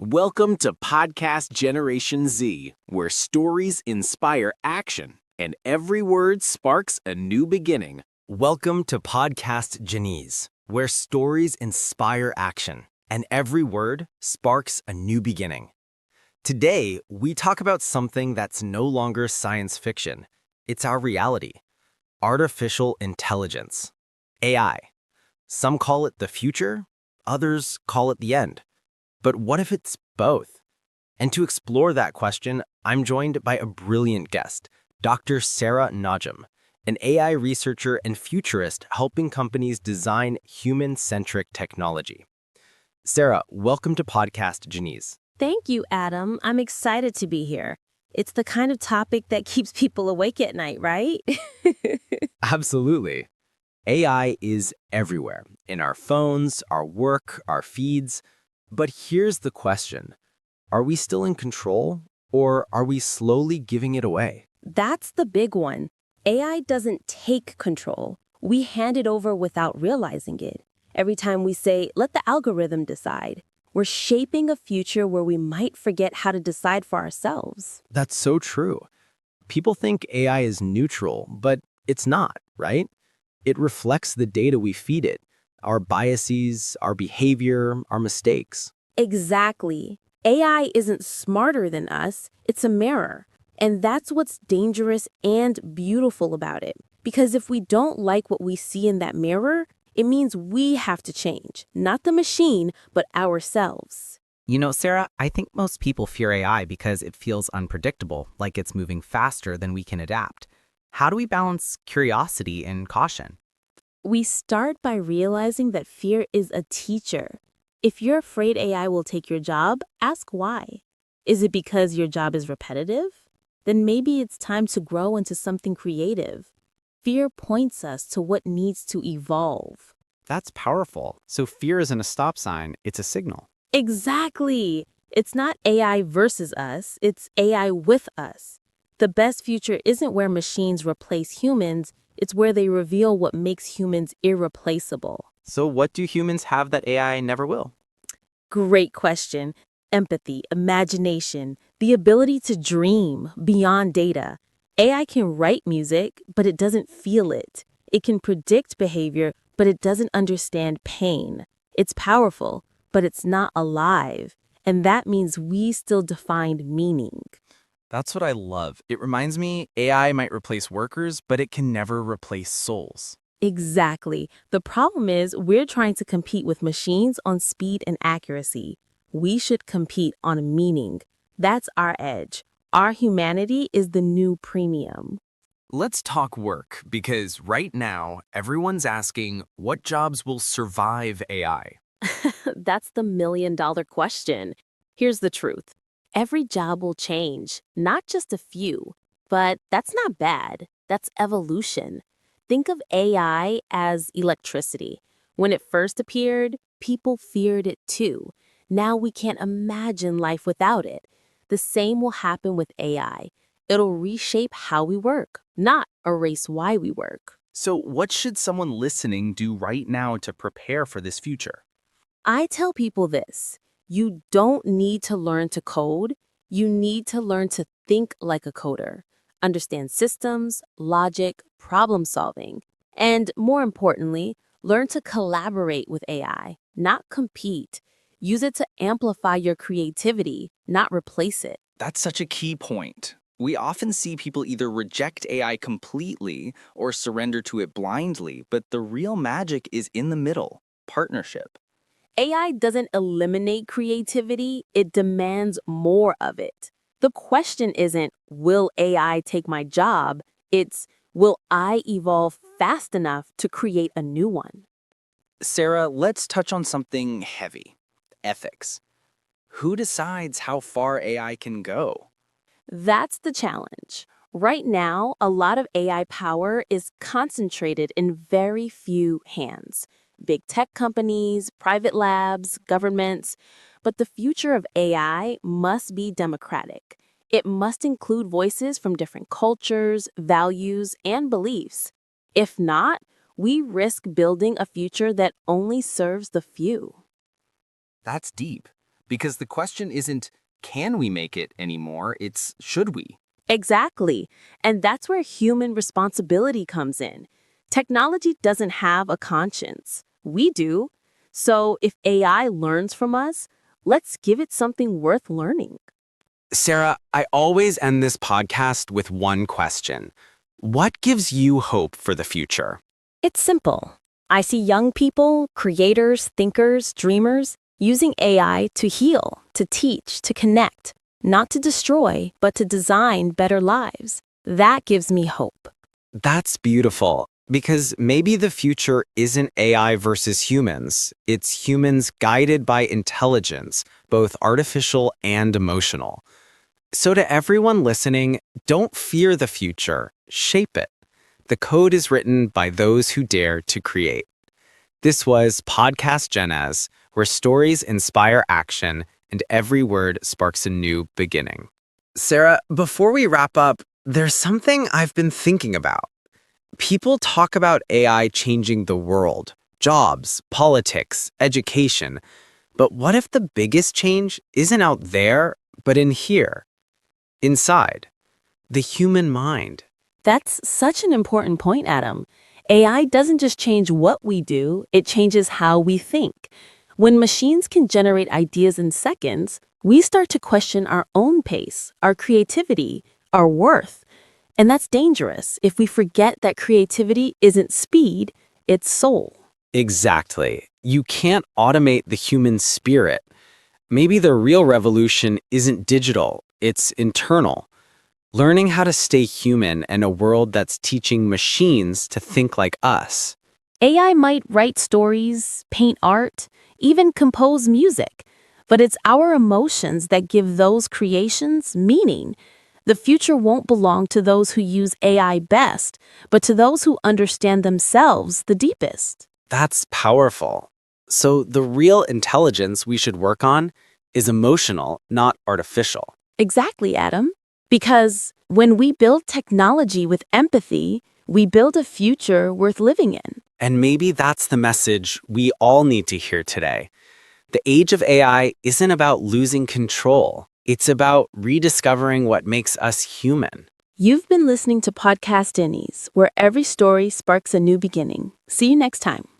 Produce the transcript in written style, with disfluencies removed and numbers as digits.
Welcome to Podcast Generation Z, where stories inspire action and every word sparks a new beginning. Welcome to PODCASTGENEz, where stories inspire action and every word sparks a new beginning. Today, we talk about something that's no longer science fiction. It's our reality. Artificial intelligence. AI. Some call it the future, others call it the end. But what if it's both? And to explore that question, I'm joined by a brilliant guest, Dr. Sarah Najm, an AI researcher and futurist helping companies design human-centric technology. Sarah, welcome to PODCASTGENEz. Thank you, Adam. I'm excited to be here. It's the kind of topic that keeps people awake at night, right? Absolutely. AI is everywhere, in our phones, our work, our feeds. But here's the question. Are we still in control, or are we slowly giving it away? That's the big one. AI doesn't take control. We hand it over without realizing it. Every time we say, let the algorithm decide, we're shaping a future where we might forget how to decide for ourselves. That's so true. People think AI is neutral, but it's not, right? It reflects the data we feed it, our biases, our behavior, our mistakes. Exactly. AI isn't smarter than us, it's a mirror. And that's what's dangerous and beautiful about it. Because if we don't like what we see in that mirror, it means we have to change, not the machine, but ourselves. You know, Sarah, I think most people fear AI because it feels unpredictable, like it's moving faster than we can adapt. How do we balance curiosity and caution? We start by realizing that fear is a teacher. If you're afraid AI will take your job, ask why. Is it because your job is repetitive? Then maybe it's time to grow into something creative. Fear points us to what needs to evolve. That's powerful. So fear isn't a stop sign, it's a signal. Exactly. It's not AI versus us, it's AI with us. The best future isn't where machines replace humans, it's where they reveal what makes humans irreplaceable. So what do humans have that AI never will? Great question. Empathy, imagination, the ability to dream beyond data. AI can write music, but it doesn't feel it. It can predict behavior, but it doesn't understand pain. It's powerful, but it's not alive. And that means we still define meaning. That's what I love. It reminds me AI might replace workers, but it can never replace souls. Exactly. The problem is we're trying to compete with machines on speed and accuracy. We should compete on meaning. That's our edge. Our humanity is the new premium. Let's talk work, because right now, everyone's asking what jobs will survive AI. That's the million-dollar question. Here's the truth. Every job will change, not just a few. But that's not bad. That's evolution. Think of AI as electricity. When it first appeared, people feared it too. Now we can't imagine life without it. The same will happen with AI. It'll reshape how we work, not erase why we work. So what should someone listening do right now to prepare for this future? I tell people this. You don't need to learn to code. You need to learn to think like a coder. Understand systems, logic, problem solving. And more importantly, learn to collaborate with AI, not compete. Use it to amplify your creativity, not replace it. That's such a key point. We often see people either reject AI completely or surrender to it blindly, but the real magic is in the middle, partnership. AI doesn't eliminate creativity, it demands more of it. The question isn't, will AI take my job? It's, will I evolve fast enough to create a new one? Sarah, let's touch on something heavy. Ethics. Who decides how far AI can go? That's the challenge. Right now, a lot of AI power is concentrated in very few hands. Big tech companies, private labs, governments. But the future of AI must be democratic. It must include voices from different cultures, values, and beliefs. If not, we risk building a future that only serves the few. That's deep. Because the question isn't, can we make it anymore? It's, should we? Exactly. And that's where human responsibility comes in. Technology doesn't have a conscience. We do. So if AI learns from us, let's give it something worth learning. Sarah, I always end this podcast with one question. What gives you hope for the future? It's simple. I see young people, creators, thinkers, dreamers, using AI to heal, to teach, to connect, not to destroy, but to design better lives. That gives me hope. That's beautiful, because maybe the future isn't AI versus humans. It's humans guided by intelligence, both artificial and emotional. So to everyone listening, don't fear the future, shape it. The code is written by those who dare to create. This was PODCASTGENEz, where stories inspire action and every word sparks a new beginning. Sarah, before we wrap up, there's something I've been thinking about. People talk about AI changing the world, jobs, politics, education. But what if the biggest change isn't out there, but in here? Inside, the human mind. That's such an important point, Adam. AI doesn't just change what we do, it changes how we think. When machines can generate ideas in seconds, we start to question our own pace, our creativity, our worth. And that's dangerous if we forget that creativity isn't speed, it's soul. Exactly. You can't automate the human spirit. Maybe the real revolution isn't digital, it's internal. Learning how to stay human in a world that's teaching machines to think like us. AI might write stories, paint art, even compose music, but it's our emotions that give those creations meaning. The future won't belong to those who use AI best, but to those who understand themselves the deepest. That's powerful. So the real intelligence we should work on is emotional, not artificial. Exactly, Adam. Because when we build technology with empathy, we build a future worth living in. And maybe that's the message we all need to hear today. The age of AI isn't about losing control. It's about rediscovering what makes us human. You've been listening to PODCASTGENEz, where every story sparks a new beginning. See you next time.